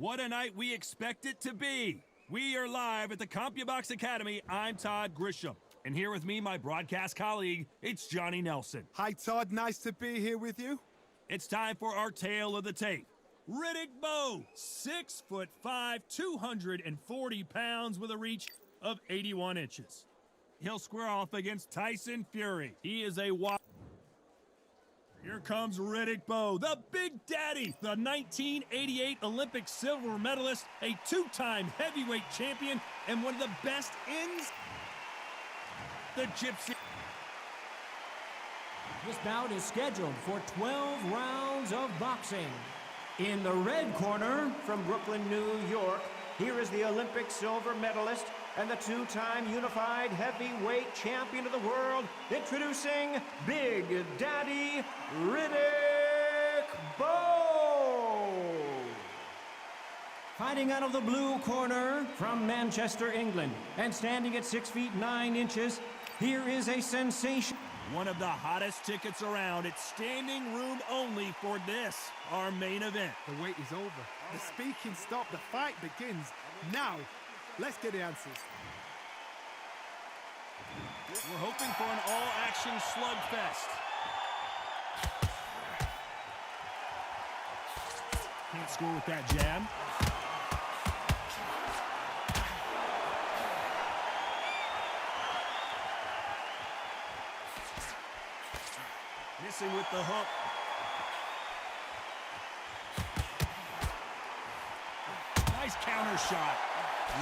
What a night we expect it to be. We are live at the CompuBox Academy. I'm Todd Grisham. And here with me, my broadcast colleague, it's Johnny Nelson. Hi, Todd. Nice to be here with you. It's time for our tale of the tape. Riddick Bowe, 6'5", 240 pounds with a reach of 81 inches. He'll square off against Tyson Fury. He is a wild... Here comes Riddick Bowe, the Big Daddy, the 1988 Olympic silver medalist, a two-time heavyweight champion, and one of the best in the Gypsy. This bout is scheduled for 12 rounds of boxing. In the red corner, from Brooklyn, New York, here is the Olympic silver medalist and the two-time unified heavyweight champion of the world, introducing Big Daddy Riddick Bowe. Fighting out of the blue corner, from Manchester, England, and standing at 6 feet 9 inches, here is a sensation. One of the hottest tickets around. It's standing room only for this, our main event. The wait is over. The speaking stopped. The fight begins. Now, let's get the answers. We're hoping for an all-action slugfest. Can't score with that jab. Missing with the hook. Nice counter shot.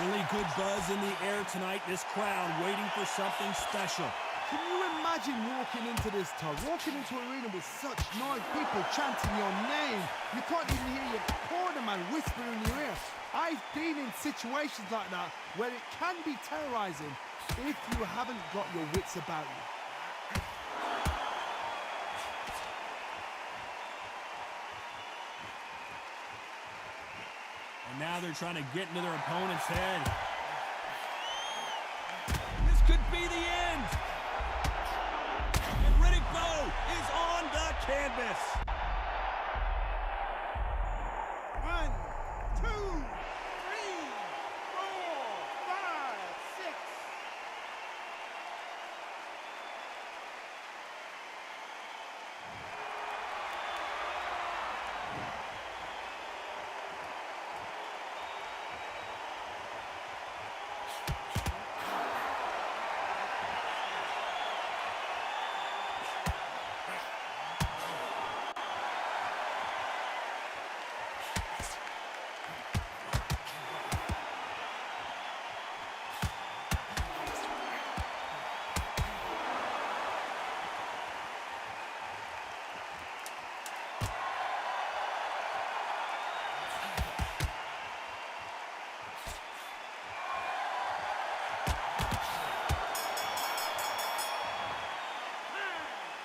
Really good buzz in the air tonight. This crowd waiting for something special. Can you imagine walking into this, Todd? Walking into an arena with such noise, people chanting your name. You can't even hear your cornerman whisper in your ear. I've been in situations like that where it can be terrorizing if you haven't got your wits about you. And now they're trying to get into their opponent's head. This could be the end. And Riddick Bowe is on the canvas. 1, 2, 3, 4, 5, 6.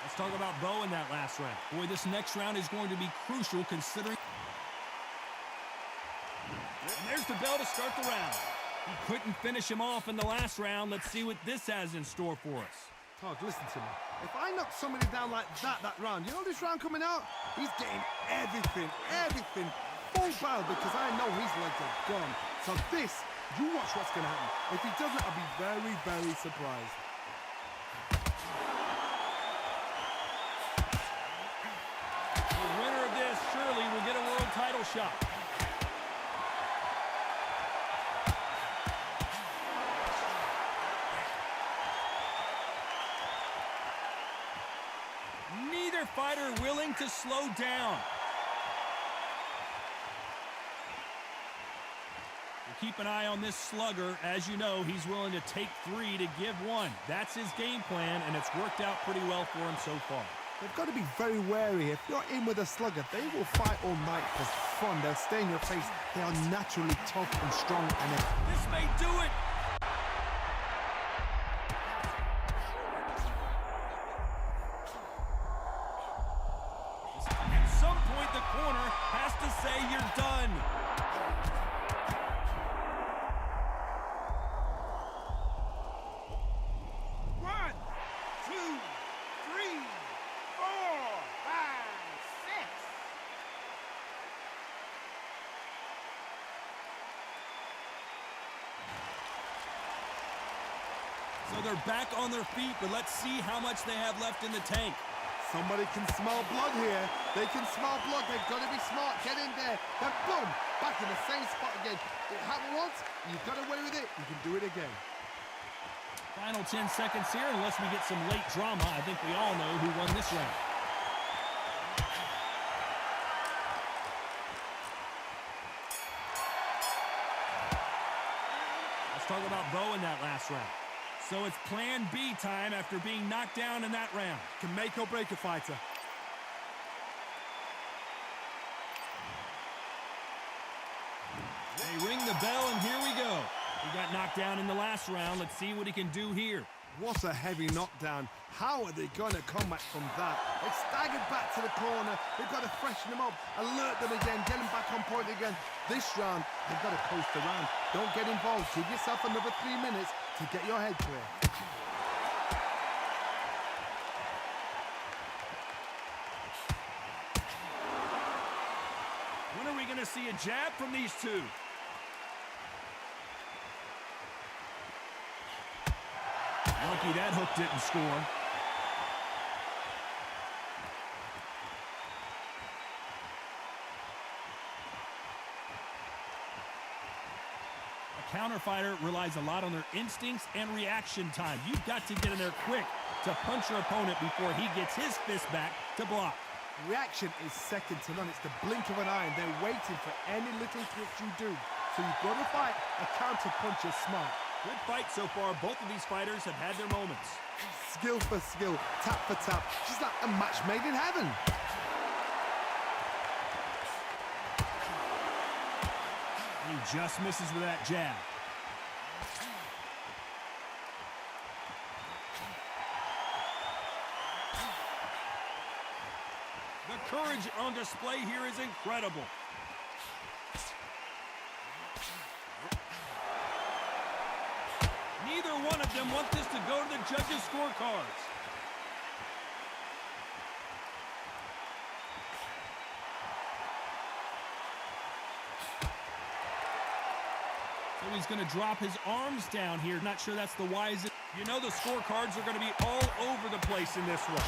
Let's talk about Bowe in that last round. Boy, this next round is going to be crucial considering... And there's the bell to start the round. He couldn't finish him off in the last round. Let's see what this has in store for us. Todd, listen to me. If I knock somebody down like that round, you know this round coming out? He's getting everything, full barrel, because I know his legs are gone. So this, you watch what's going to happen. If he doesn't, I'll be very, very surprised. The winner of this surely will get a world title shot. Neither fighter willing to slow down. We'll keep an eye on this slugger. As you know, he's willing to take 3 to give 1. That's his game plan, and it's worked out pretty well for him so far. They've got to be very wary. If you're in with a slugger, they will fight all night for fun. They'll stay in your face. They are naturally tough and strong. And this may do it. At some point, the corner has to say you're done. So they're back on their feet, but let's see how much they have left in the tank. Somebody can smell blood here. They can smell blood. They've got to be smart. Get in there. Then boom, back in the same spot again. It happened once. You got away with it. You can do it again. Final 10 seconds here, unless we get some late drama. I think we all know who won this round. Let's talk about Bowe in that last round. So it's plan B time after being knocked down in that round. Can make or break a fighter. They ring the bell, and here we go. He got knocked down in the last round. Let's see what he can do here. What a heavy knockdown. How are they going to come back from that? They staggered back to the corner. They've got to freshen them up, alert them again, get them back on point again. This round, they've got to coast around. Don't get involved. Give yourself another 3 minutes to get your head clear. When are we going to see a jab from these two? Lucky that hook didn't score. A counter fighter relies a lot on their instincts and reaction time. You've got to get in there quick to punch your opponent before he gets his fist back to block. Reaction is second to none. It's the blink of an eye, and they're waiting for any little twitch you do. So you've got to fight a counter puncher smart. Good fight so far. Both of these fighters have had their moments. Skill for skill, tap for tap. She's like a match made in heaven. He just misses with that jab. The courage on display here is incredible. Neither one of them want this to go to the judges' scorecards. So he's going to drop his arms down here. Not sure that's the wisest. You know the scorecards are going to be all over the place in this one.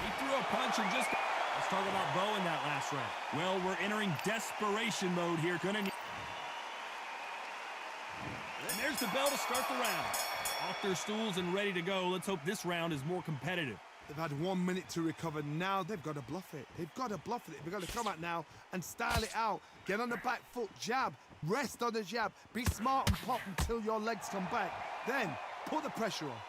He threw a punch and just... Let's talk about Bowe in that last round. Well, we're entering desperation mode here. And there's the bell to start the round. Off their stools and ready to go. Let's hope this round is more competitive. They've had 1 minute to recover. Now they've got to bluff it. They've got to bluff it. They've got to come out now and style it out. Get on the back foot, jab, rest on the jab. Be smart and pop until your legs come back. Then put the pressure on.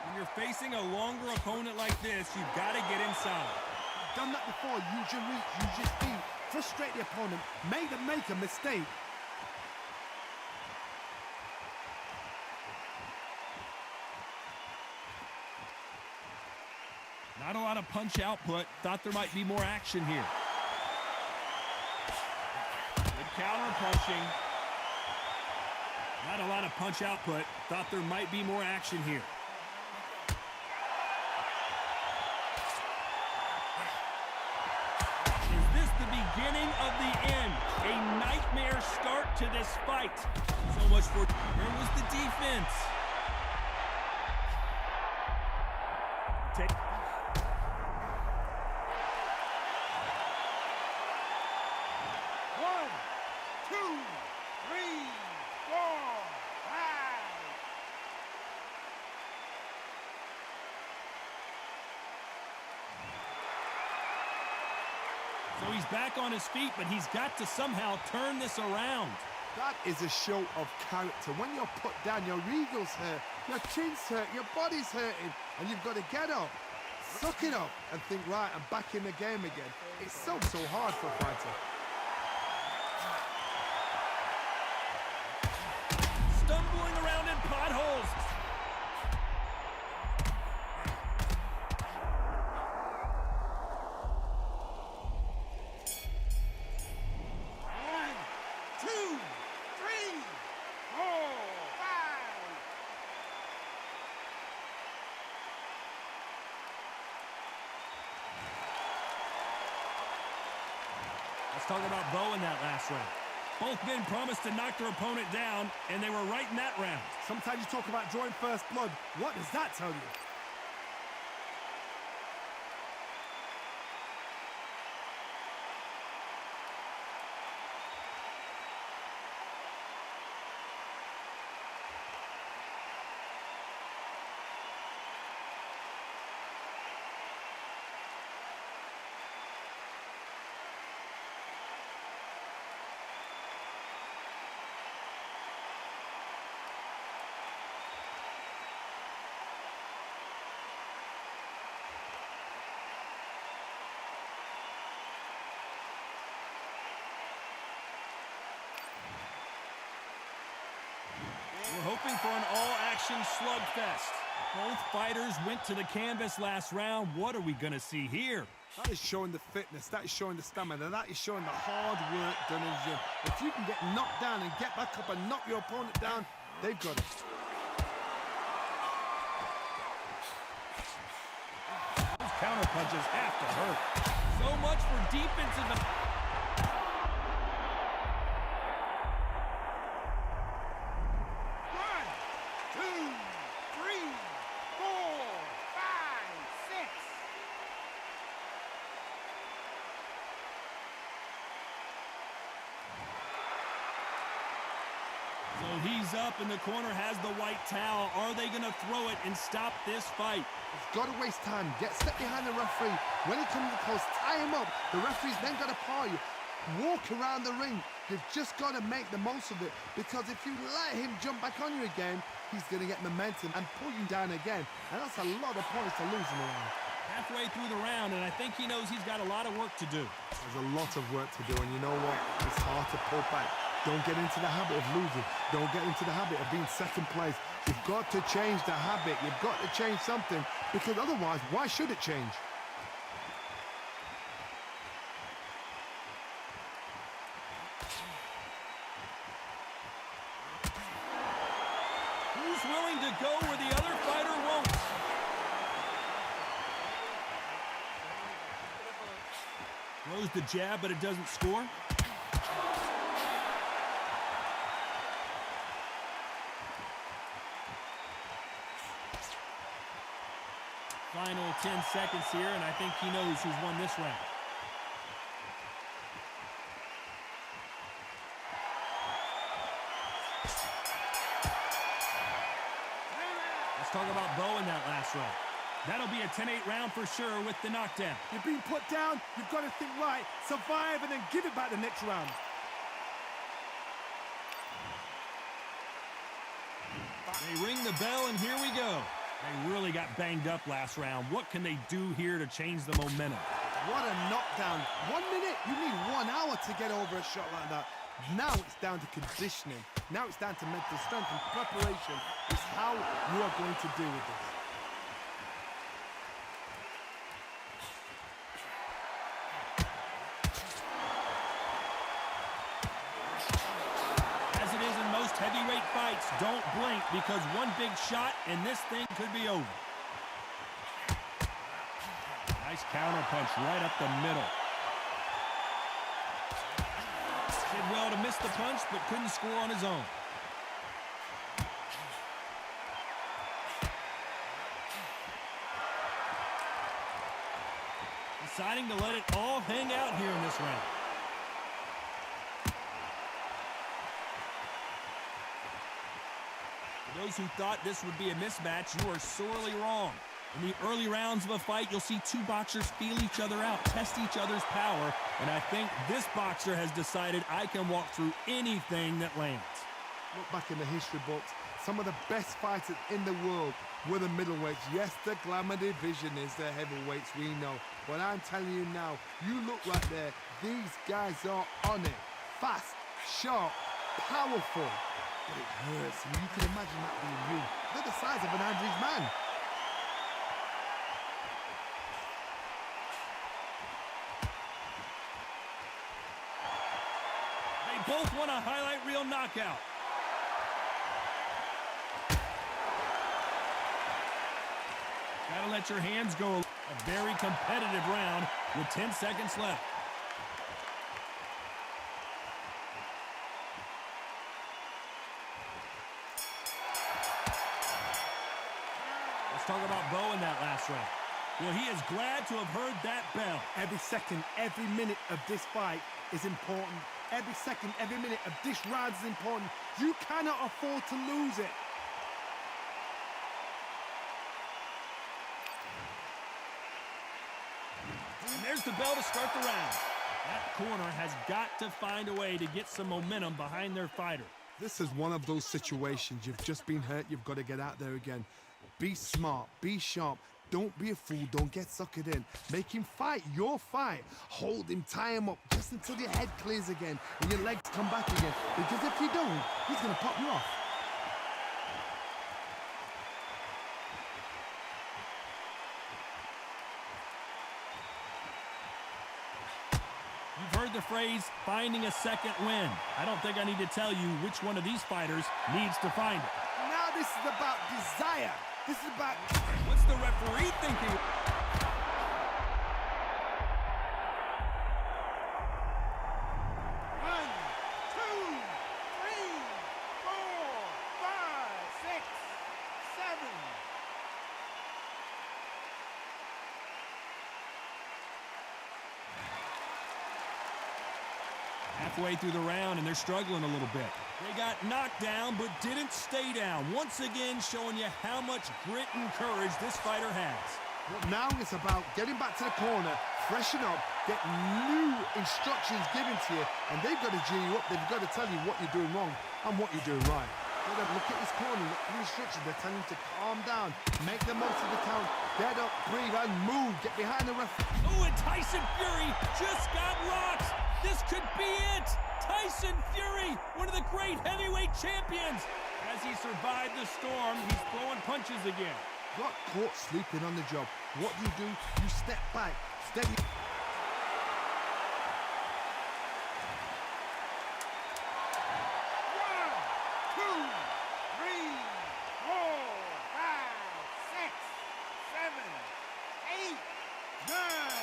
When you're facing a longer opponent like this, you've got to get inside. Done that before. Use your reach, use your speed. Frustrate the opponent. Make them make a mistake. Not a lot of punch output. Thought there might be more action here. Good counter punching. Not a lot of punch output. Thought there might be more action here. Is this the beginning of the end? A nightmare start to this fight. So much for... Where was the defense? Take... 1, 2, 3, 4, 5. So he's back on his feet, but he's got to somehow turn this around. That is a show of character. When you're put down, your eagles hurt, your chin's hurt, your body's hurting, and you've got to get up, suck it up, and think, right, I'm back in the game again. It's so hard for a fighter. Stumbling around in potholes. talk about Bowe in that last round. Both men promised to knock their opponent down, and they were right in that round. Sometimes you talk about drawing first blood. What does that tell you? We're hoping for an all-action slugfest. Both fighters went to the canvas last round. What are we going to see here? That is showing the fitness, that is showing the stamina, that is showing the hard work done in the gym. If you can get knocked down and get back up and knock your opponent down, they've got it. Those counter punches have to hurt. So much for defense in the... So he's up in the corner, has the white towel. Are they going to throw it and stop this fight? He's got to waste time. Get step behind the referee. When he comes close, tie him up. The referee's then got to paw you. Walk around the ring. You've just got to make the most of it, because if you let him jump back on you again, he's going to get momentum and pull you down again. And that's a lot of points to lose in the round. Halfway through the round, and I think he knows he's got a lot of work to do. There's a lot of work to do, and you know what? It's hard to pull back. Don't get into the habit of losing. Don't get into the habit of being second place. You've got to change the habit. You've got to change something, because otherwise, why should it change? Who's willing to go where the other fighter won't? Throws the jab, but it doesn't score. Final 10 seconds here, and I think he knows who's won this round. Let's talk about Bowe in that last round. That'll be a 10-8 round for sure with the knockdown. You're being put down, you've got to think right, survive, and then give it back the next round. They ring the bell, and here we go. They really got banged up last round. What can they do here to change the momentum? What a knockdown. 1 minute, you need 1 hour to get over a shot like that. Now it's down to conditioning. Now it's down to mental strength and preparation. It's how you are going to deal with this. Heavyweight fights, don't blink, because one big shot and this thing could be over. Nice counter punch right up the middle. Did well to miss the punch, but couldn't score on his own. Deciding to let it all hang out here in this round. Those who thought this would be a mismatch, you are sorely wrong. In the early rounds of a fight, you'll see two boxers feel each other out, test each other's power, and I think this boxer has decided I can walk through anything that lands. Look back in the history books, some of the best fighters in the world were the middleweights. Yes, the glamour division is the heavyweights, we know. But I'm telling you now, you look right there, these guys are on it. Fast, sharp, powerful. But it hurts, and you can imagine that being you. They're the size of an average man. They both want a highlight reel knockout. Gotta let your hands go. A very competitive round with 10 seconds left. Let's talk about Bowe in that last round. Well, he is glad to have heard that bell. Every second, every minute of this fight is important. Every second, every minute of this round is important. You cannot afford to lose it. And there's the bell to start the round. That corner has got to find a way to get some momentum behind their fighter. This is one of those situations. You've just been hurt. You've got to get out there again. Be smart. Be sharp. Don't be a fool. Don't get suckered in. Make him fight your fight. Hold him. Tie him up just until your head clears again and your legs come back again. Because if you don't, he's going to pop you off. You've heard the phrase, finding a second win. I don't think I need to tell you which one of these fighters needs to find it. Now this is about desire. This is about... What's the referee thinking? One, two, three, four, five, six, seven. Halfway through the round, and they're struggling a little bit. They got knocked down, but didn't stay down. Once again, showing you how much grit and courage this fighter has. But now it's about getting back to the corner, freshen up, get new instructions given to you, and they've got to G you up. They've got to tell you what you're doing wrong and what you're doing right. They got to look at this corner, look at the instructions. They're telling you to calm down, make the most of the count, get up, breathe, and move. Get behind the referee. Oh, and Tyson Fury just got rocked. This could be it. Tyson Fury, one of the great heavyweight champions. As he survived the storm, he's throwing punches again. Got caught sleeping on the job. What do? You step back, steady. One, two, three, four, five, six, seven, eight, nine.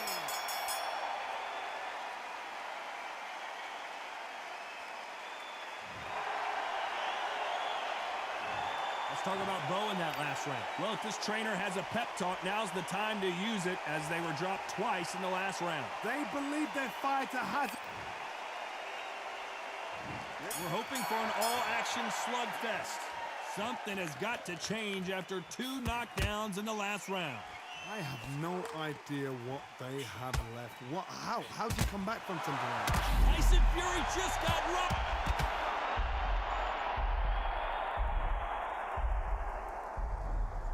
Let's talk about Bowe in that last round. Well, if this trainer has a pep talk, now's the time to use it, as they were dropped twice in the last round. They believe their fighter has... We're hoping for an all-action slugfest. Something has got to change after 2 knockdowns in the last round. I have no idea what they have left. How'd you come back from something like that? Tyson Fury just got rocked.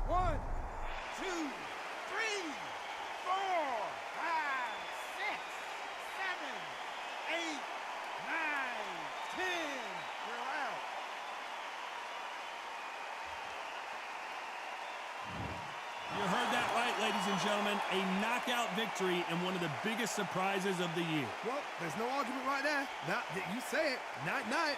One, two, three, four, five, six, seven, eight, nine, 10. You're out. You heard that right, ladies and gentlemen. A knockout victory and one of the biggest surprises of the year. Well, there's no argument right there. You say it. Night, night.